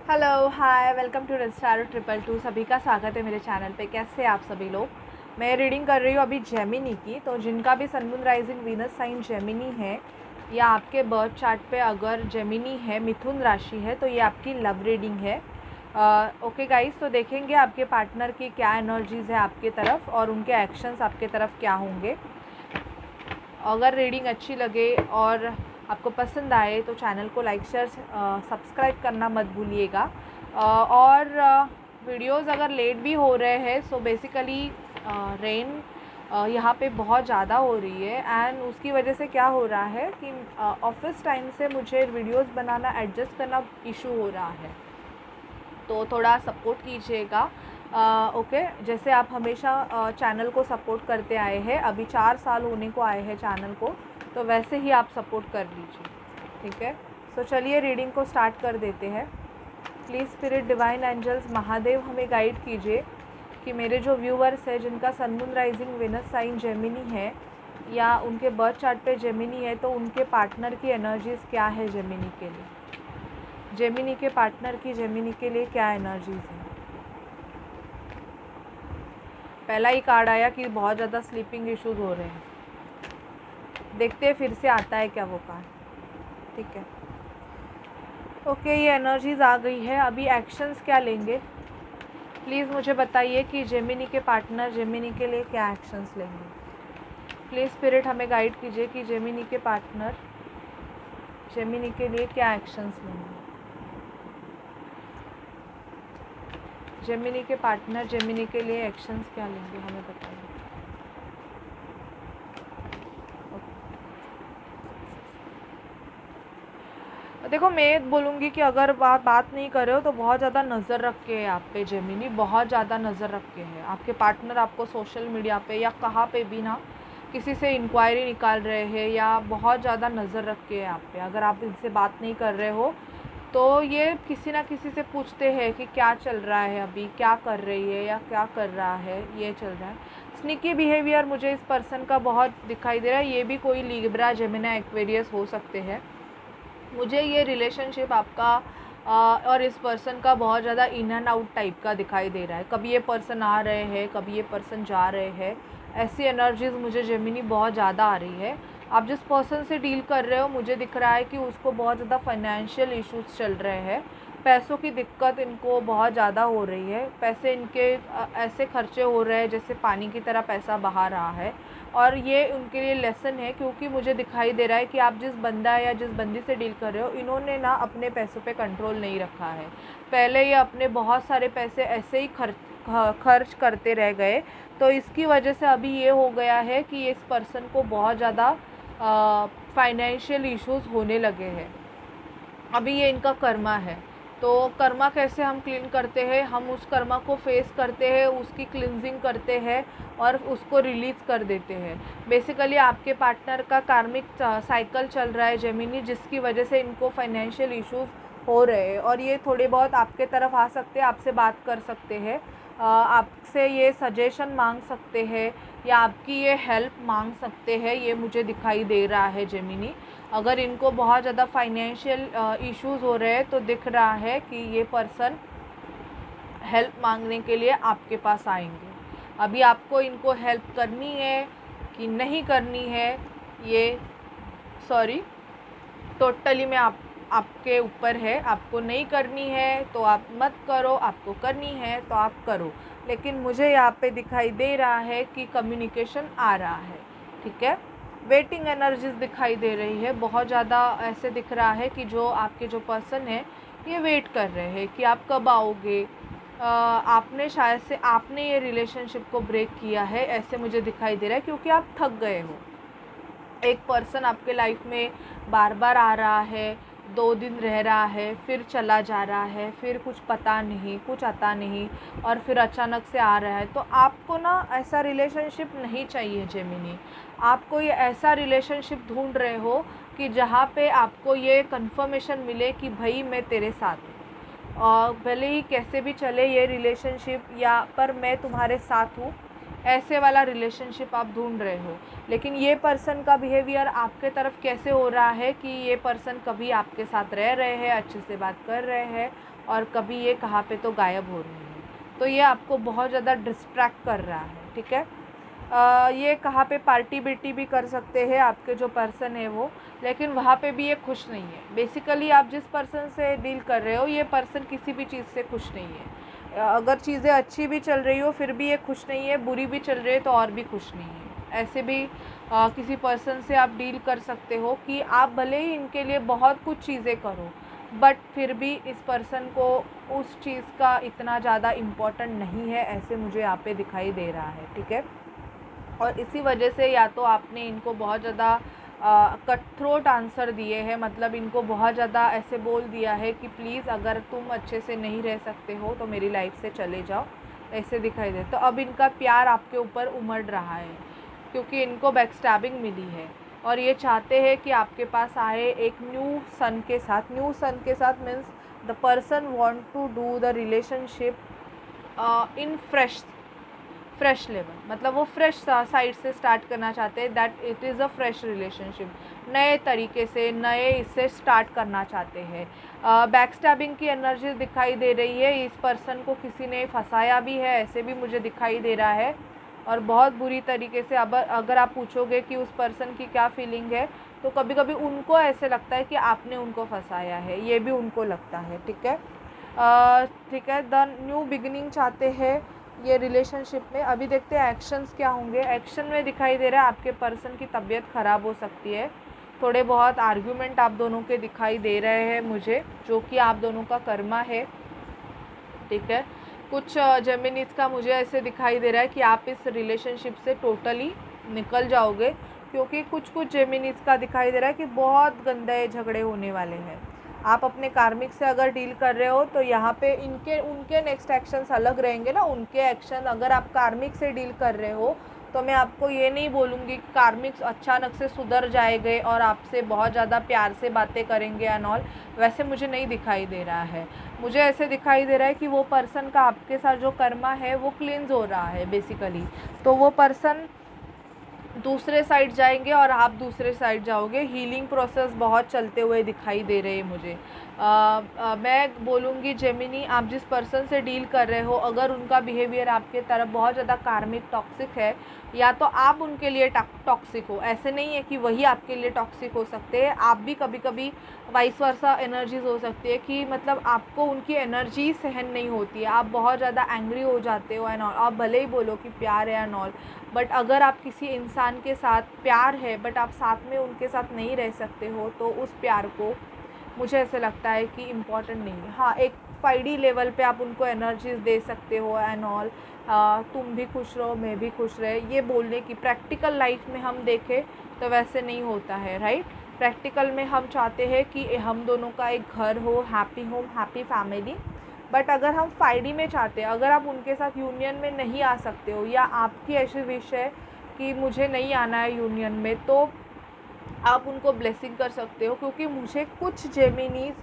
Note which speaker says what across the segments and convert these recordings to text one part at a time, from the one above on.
Speaker 1: Hello hi welcome to registrar 222। सभी का स्वागत है मेरे चैनल पे। कैसे हैं आप सभी लोग। मैं रीडिंग कर रही हूँ अभी जेमिनी की। तो जिनका भी sun moon rising Venus sign Gemini है या आपके बर्थ चार्ट पे अगर जेमिनी है, मिथुन राशि है, तो ये आपकी लव रीडिंग है। ओके गाइस, तो देखेंगे आपके पार्टनर की क्या एनर्जीज़ है आपके तरफ और उनके एक्शंस आपके तरफ क्या होंगे। अगर रीडिंग अच्छी लगे और आपको पसंद आए तो चैनल को लाइक शेयर सब्सक्राइब करना मत भूलिएगा। और वीडियोस अगर लेट भी हो रहे हैं सो बेसिकली रेन यहाँ पे बहुत ज़्यादा हो रही है एंड उसकी वजह से क्या हो रहा है कि ऑफिस टाइम से मुझे वीडियोस बनाना एडजस्ट करना इशू हो रहा है, तो थोड़ा सपोर्ट कीजिएगा। ओके, जैसे आप हमेशा चैनल को सपोर्ट करते आए हैं, अभी 4 साल होने को आए हैं चैनल को, तो वैसे ही आप सपोर्ट कर लीजिए, ठीक है। तो चलिए रीडिंग को स्टार्ट कर देते हैं। Please spirit divine angels Mahadev हमें गाइड कीजिए कि मेरे जो व्यूवर्स हैं जिनका sun moon rising Venus sign Gemini है या उनके बर्थ चार्ट पे जेमिनी है, तो उनके पार्टनर की एनर्जीज़ क्या है जेमिनी के लिए। जेमिनी के पार्टनर की जेमिनी के लिए क्या एनर्जीज़ है। पहला ही कार्ड आया कि बहुत ज़्यादा स्लीपिंग इश्यूज हो रहे हैं। देखते हैं फिर से आता है क्या वो कार्ड, ठीक है। ओके, ये एनर्जीज़ आ गई है। अभी एक्शंस क्या लेंगे प्लीज़ मुझे बताइए कि जेमिनी के पार्टनर जेमिनी के लिए क्या एक्शंस लेंगे। प्लीज़ स्पिरिट हमें गाइड कीजिए कि जेमिनी के पार्टनर जेमिनी के लिए क्या एक्शंस लेंगे। जेमिनी के पार्टनर जेमिनी के लिए एक्शंस क्या लेंगे हमें बताइए। देखो, मैं बोलूँगी कि अगर बात नहीं कर रहे हो तो बहुत ज़्यादा नज़र रख के है आप पे जेमिनी, बहुत ज़्यादा नज़र रख के है। आपके पार्टनर आपको सोशल मीडिया पे या कहाँ पे भी ना किसी से इंक्वायरी निकाल रहे हैं या बहुत ज़्यादा नज़र रख के है आप पे। अगर आप इनसे बात नहीं कर रहे हो तो ये किसी ना किसी से पूछते हैं कि क्या चल रहा है, अभी क्या कर रही है या क्या कर रहा है, ये चल रहा है। स्निकी बिहेवियर मुझे इस पर्सन का बहुत दिखाई दे रहा है। ये भी कोई लिब्रा जेमिनी एक्वेरियस हो सकते हैं। मुझे ये रिलेशनशिप आपका और इस पर्सन का बहुत ज़्यादा इन एंड आउट टाइप का दिखाई दे रहा है। कभी ये पर्सन आ रहे हैं, कभी ये पर्सन जा रहे हैं। ऐसी एनर्जीज़ मुझे जेमिनी बहुत ज़्यादा आ रही है। आप जिस पर्सन से डील कर रहे हो मुझे दिख रहा है कि उसको बहुत ज़्यादा फाइनेंशियल इश्यूज चल रहे हैं। पैसों की दिक्कत इनको बहुत ज़्यादा हो रही है। पैसे इनके ऐसे खर्चे हो रहे हैं जैसे पानी की तरह पैसा बहा रहा है। और ये उनके लिए लेसन है, क्योंकि मुझे दिखाई दे रहा है कि आप जिस बंदा या जिस बंदी से डील कर रहे हो, इन्होंने ना अपने पैसों पे कंट्रोल नहीं रखा है। पहले ये अपने बहुत सारे पैसे ऐसे ही खर्च करते रह गए, तो इसकी वजह से अभी ये हो गया है कि इस पर्सन को बहुत ज़्यादा फाइनेंशियल इश्यूज होने लगे हैं। अभी ये इनका कर्मा है। तो कर्मा कैसे हम क्लीन करते हैं, हम उस कर्मा को फेस करते हैं, उसकी क्लिनजिंग करते हैं और उसको रिलीज़ कर देते हैं। बेसिकली आपके पार्टनर का कार्मिक साइकिल चल रहा है जेमिनी, जिसकी वजह से इनको फाइनेंशियल इश्यूज हो रहे हैं और ये थोड़े बहुत आपके तरफ आ सकते हैं, आपसे बात कर सकते हैं, आपसे ये सजेशन मांग सकते हैं या आपकी ये हेल्प मांग सकते हैं। ये मुझे दिखाई दे रहा है जेमिनी। अगर इनको बहुत ज़्यादा फाइनेंशियल इश्यूज हो रहे हैं तो दिख रहा है कि ये पर्सन हेल्प मांगने के लिए आपके पास आएंगे। अभी आपको इनको हेल्प करनी है कि नहीं करनी है, ये टोटली में आपके ऊपर है। आपको नहीं करनी है तो आप मत करो, आपको करनी है तो आप करो। लेकिन मुझे यहाँ पे दिखाई दे रहा है कि कम्युनिकेशन आ रहा है, ठीक है। वेटिंग एनर्जीज दिखाई दे रही है। बहुत ज़्यादा ऐसे दिख रहा है कि जो आपके जो पर्सन है ये वेट कर रहे हैं कि आप कब आओगे। आपने शायद से आपने ये रिलेशनशिप को ब्रेक किया है, ऐसे मुझे दिखाई दे रहा है, क्योंकि आप थक गए हो। एक पर्सन आपके लाइफ में बार बार आ रहा है, 2 दिन रह रहा है, फिर चला जा रहा है, फिर कुछ पता नहीं, कुछ आता नहीं और फिर अचानक से आ रहा है। तो आपको ना ऐसा रिलेशनशिप नहीं चाहिए जेमिनी। आपको ये ऐसा रिलेशनशिप ढूंढ रहे हो कि जहाँ पे आपको ये कंफर्मेशन मिले कि भाई मैं तेरे साथ हूँ और भले ही कैसे भी चले ये रिलेशनशिप, या पर मैं तुम्हारे साथ हूँ। ऐसे वाला रिलेशनशिप आप ढूंढ रहे हो। लेकिन ये पर्सन का बिहेवियर आपके तरफ कैसे हो रहा है कि ये पर्सन कभी आपके साथ रह रहे हैं, अच्छे से बात कर रहे हैं और कभी ये कहाँ पे तो गायब हो रही है। तो ये आपको बहुत ज़्यादा डिस्ट्रैक्ट कर रहा है, ठीक है। ये कहाँ पे पार्टी बिर्टी भी कर सकते हैं आपके जो पर्सन है वो, लेकिन वहाँ पे भी ये खुश नहीं है। बेसिकली आप जिस पर्सन से डील कर रहे हो, ये पर्सन किसी भी चीज़ से खुश नहीं है। अगर चीज़ें अच्छी भी चल रही हो फिर भी ये खुश नहीं है, बुरी भी चल रही है तो और भी खुश नहीं है। ऐसे भी किसी पर्सन से आप डील कर सकते हो कि आप भले ही इनके लिए बहुत कुछ चीज़ें करो, बट फिर भी इस पर्सन को उस चीज़ का इतना ज़्यादा इम्पोर्टेंट नहीं है, ऐसे मुझे यहाँ पे दिखाई दे रहा है, ठीक है। और इसी वजह से या तो आपने इनको बहुत ज़्यादा कट थ्रोट आंसर दिए हैं, मतलब इनको बहुत ज़्यादा ऐसे बोल दिया है कि प्लीज़ अगर तुम अच्छे से नहीं रह सकते हो तो मेरी लाइफ से चले जाओ, ऐसे दिखाई दे। तो अब इनका प्यार आपके ऊपर उमड़ रहा है क्योंकि इनको बैकस्टैबिंग मिली है और ये चाहते हैं कि आपके पास आए एक न्यू सन के साथ। न्यू सन के साथ means the person want to do the relationship in fresh level, मतलब वो फ्रेश साइड से स्टार्ट करना चाहते हैं, that it is a fresh relationship, नए तरीके से नए इससे स्टार्ट करना चाहते हैं। बैकस्टैबिंग की एनर्जी दिखाई दे रही है, इस पर्सन को किसी ने फंसाया भी है, ऐसे भी मुझे दिखाई दे रहा है और बहुत बुरी तरीके से। अब अगर आप पूछोगे कि उस पर्सन की क्या फीलिंग है, तो कभी कभी उनको ऐसे लगता है कि आपने उनको फंसाया है, ये भी उनको लगता है, ठीक है। ठीक है, द न्यू बिगिनिंग चाहते हैं ये रिलेशनशिप में। अभी देखते हैं एक्शंस क्या होंगे। एक्शन में दिखाई दे रहा है आपके पर्सन की तबीयत ख़राब हो सकती है, थोड़े बहुत आर्ग्यूमेंट आप दोनों के दिखाई दे रहे हैं मुझे, जो कि आप दोनों का कर्मा है, ठीक है। कुछ जेमिनीज का मुझे ऐसे दिखाई दे रहा है कि आप इस रिलेशनशिप से टोटली निकल जाओगे, क्योंकि कुछ जेमिनीज का दिखाई दे रहा है कि बहुत गंदे झगड़े होने वाले हैं। आप अपने कार्मिक से अगर डील कर रहे हो तो यहाँ पे उनके नेक्स्ट एक्शंस अलग रहेंगे ना, उनके एक्शन। अगर आप कार्मिक से डील कर रहे हो तो मैं आपको ये नहीं बोलूँगी कि कार्मिक अचानक से सुधर जाएंगे और आपसे बहुत ज़्यादा प्यार से बातें करेंगे एंड ऑल, वैसे मुझे नहीं दिखाई दे रहा है। मुझे ऐसे दिखाई दे रहा है कि वो पर्सन का आपके साथ जो कर्मा है वो क्लींस हो रहा है बेसिकली। तो वो पर्सन दूसरे साइड जाएंगे और आप दूसरे साइड जाओगे। हीलिंग प्रोसेस बहुत चलते हुए दिखाई दे रहे हैं मुझे। मैं बोलूँगी जेमिनी, आप जिस पर्सन से डील कर रहे हो, अगर उनका बिहेवियर आपके तरफ बहुत ज़्यादा कार्मिक टॉक्सिक है, या तो आप उनके लिए टॉक्सिक हो, ऐसे नहीं है कि वही आपके लिए टॉक्सिक हो सकते हैं, आप भी कभी कभी वाइस वर्सा एनर्जीज हो सकती है कि मतलब आपको उनकी एनर्जी सहन नहीं होती है, आप बहुत ज़्यादा एंग्री हो जाते हो एंड ऑल। आप भले ही बोलो कि प्यार है एंड ऑल, बट अगर आप किसी इंसान के साथ प्यार है बट आप साथ में उनके साथ नहीं रह सकते हो, तो उस प्यार को मुझे ऐसे लगता है कि इम्पॉर्टेंट नहीं है। हाँ, एक 5D लेवल पे आप उनको एनर्जीज दे सकते हो एंड ऑल, तुम भी खुश रहो मैं भी खुश रहे, ये बोलने की। प्रैक्टिकल लाइफ में हम देखें तो वैसे नहीं होता है, राइट। प्रैक्टिकल में हम चाहते हैं कि हम दोनों का एक घर हो, happy home, happy family. But अगर हम 5D में चाहते हैं, अगर आप उनके साथ यूनियन में नहीं आ सकते हो या आपकी ऐसी विश है कि मुझे नहीं आना है यूनियन में, तो आप उनको ब्लेसिंग कर सकते हो। क्योंकि मुझे कुछ जेमिनीज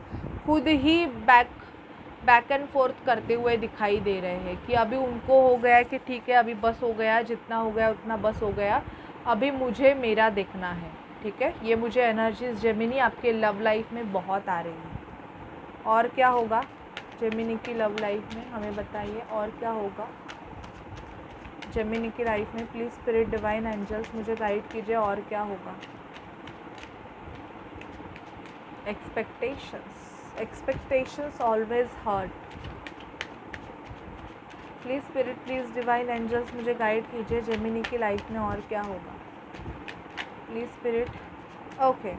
Speaker 1: खुद ही बैक एंड फोर्थ करते हुए दिखाई दे रहे हैं कि अभी उनको हो गया है कि ठीक है अभी बस हो गया, जितना हो गया उतना बस हो गया, अभी मुझे मेरा देखना है, ठीक है। ये मुझे एनर्जीज जेमिनी आपके लव लाइफ में बहुत आ रही है। और क्या होगा जेमिनी की लव लाइफ में, हमें बताइए और क्या होगा जेमिनी की लाइफ में। प्लीज़ स्पिरिट डिवाइन एंजल्स मुझे गाइड कीजिए, और क्या होगा। Expectations always hurt. Please spirit, please divine angels मुझे गाइड कीजिए जेमिनी की लाइफ में और क्या होगा। Please spirit. ओके,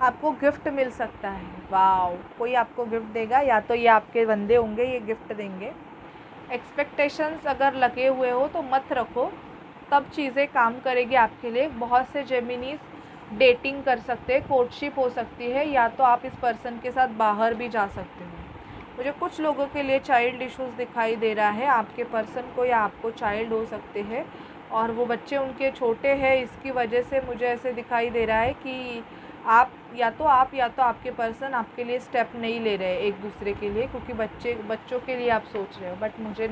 Speaker 1: आपको गिफ्ट मिल सकता है। वाओ, कोई आपको गिफ्ट देगा, या तो ये आपके बंदे होंगे ये गिफ्ट देंगे। एक्सपेक्टेशंस अगर लगे हुए हो तो मत रखो, तब चीज़ें काम करेगी आपके लिए। बहुत से जेमिनीज डेटिंग कर सकते हैं, कोर्टशिप हो सकती है, या तो आप इस पर्सन के साथ बाहर भी जा सकते हो। मुझे कुछ लोगों के लिए चाइल्ड इश्यूज़ दिखाई दे रहा है, आपके पर्सन को या आपको चाइल्ड हो सकते हैं और वो बच्चे उनके छोटे हैं, इसकी वजह से मुझे ऐसे दिखाई दे रहा है कि आप या तो आपके पर्सन आपके लिए स्टेप नहीं ले रहे एक दूसरे के लिए, क्योंकि बच्चों के लिए आप सोच रहे हो। बट मुझे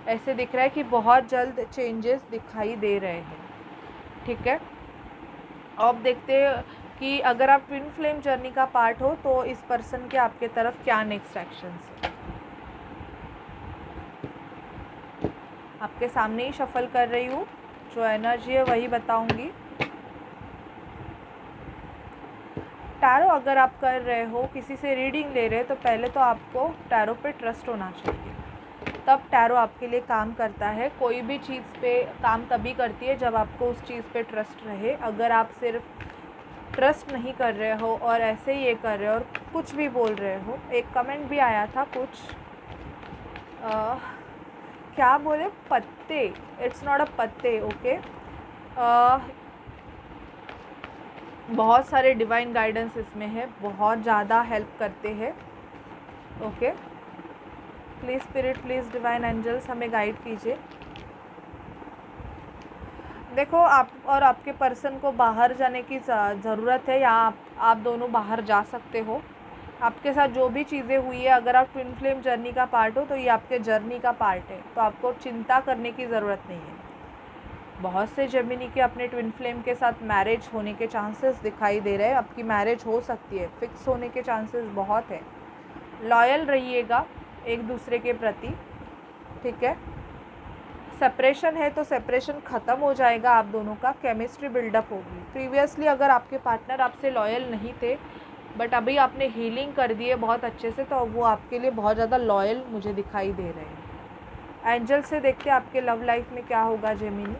Speaker 1: ऐसे दिख रहा है कि बहुत जल्द चेंजेस दिखाई दे रहे हैं, ठीक है। अब देखते हैं कि अगर आप ट्विन फ्लेम जर्नी का पार्ट हो तो इस पर्सन के आपके तरफ क्या नेक्स्ट एक्शंस है। आपके सामने ही शफल कर रही हूँ, जो एनर्जी है वही बताऊंगी। टैरो अगर आप कर रहे हो, किसी से रीडिंग ले रहे हो, तो पहले तो आपको टैरो पे ट्रस्ट होना चाहिए, तब टैरो आपके लिए काम करता है। कोई भी चीज़ पे काम तभी करती है जब आपको उस चीज़ पे ट्रस्ट रहे। अगर आप सिर्फ ट्रस्ट नहीं कर रहे हो और ऐसे ही ये कर रहे हो और कुछ भी बोल रहे हो। एक कमेंट भी आया था कुछ क्या बोले, पत्ते, इट्स नॉट अ पत्ते, ओके। बहुत सारे डिवाइन गाइडेंस इसमें है, बहुत ज़्यादा हेल्प करते हैं, okay. Please spirit, please divine angels हमें गाइड कीजिए। देखो, आप और आपके पर्सन को बाहर जाने की ज़रूरत है, या आप दोनों बाहर जा सकते हो। आपके साथ जो भी चीज़ें हुई है, अगर आप ट्विन फ्लेम जर्नी का पार्ट हो तो ये आपके जर्नी का पार्ट है, तो आपको चिंता करने की ज़रूरत नहीं है। बहुत से जेमिनी के अपने ट्विन फ्लेम के साथ मैरिज होने के चांसेस दिखाई दे रहे हैं। आपकी मैरिज हो सकती है, फिक्स होने के चांसेस बहुत है। लॉयल रहिएगा एक दूसरे के प्रति, ठीक है। सेपरेशन है तो सेपरेशन ख़त्म हो जाएगा, आप दोनों का केमिस्ट्री बिल्डअप होगी। प्रीवियसली अगर आपके पार्टनर आपसे लॉयल नहीं थे, बट अभी आपने हीलिंग कर दी है बहुत अच्छे से, तो वो आपके लिए बहुत ज़्यादा लॉयल मुझे दिखाई दे रहे हैं। एंजल से देखते हैं आपके लव लाइफ में क्या होगा जेमिनी।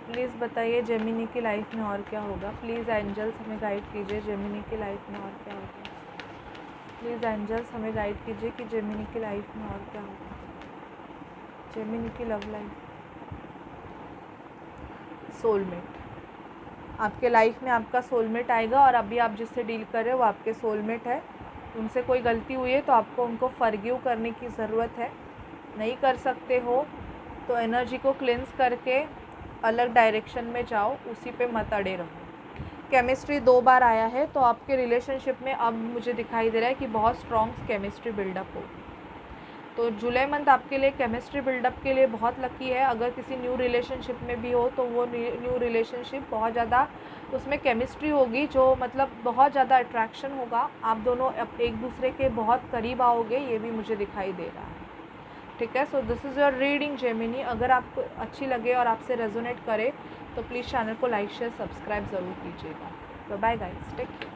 Speaker 1: प्लीज़ बताइए जेमिनी की लाइफ में और क्या होगा। प्लीज़ एंजल्स हमें गाइड कीजिए, जेमिनी की लाइफ में और क्या होगा। प्लीज़ एंजल्स हमें गाइड कीजिए कि जेमिनी की लाइफ में और क्या होगा। जेमिनी की लव लाइफ। सोलमेट, आपके लाइफ में आपका सोलमेट आएगा, और अभी आप जिससे डील कर रहे हो वो आपके सोलमेट है। उनसे कोई गलती हुई है तो आपको उनको फॉरगिव करने की ज़रूरत है। नहीं कर सकते हो तो एनर्जी को क्लिंस करके अलग डायरेक्शन में जाओ, उसी पे मत अड़े रहो। केमिस्ट्री 2 बार आया है, तो आपके रिलेशनशिप में अब मुझे दिखाई दे रहा है कि बहुत स्ट्रॉन्ग केमिस्ट्री बिल्डअप होगी। तो जुलाई मंथ आपके लिए केमिस्ट्री बिल्डअप के लिए बहुत लकी है। अगर किसी न्यू रिलेशनशिप में भी हो तो वो न्यू रिलेशनशिप बहुत ज़्यादा, उसमें केमिस्ट्री होगी, जो मतलब बहुत ज़्यादा अट्रैक्शन होगा। आप दोनों एक दूसरे के बहुत करीब आओगे, ये भी मुझे दिखाई दे रहा है, ठीक है। So this is your reading Gemini. अगर आपको अच्छी लगे और आपसे रेजोनेट करे तो प्लीज़ चैनल को लाइक शेयर सब्सक्राइब ज़रूर कीजिएगा। Bye guys, take care.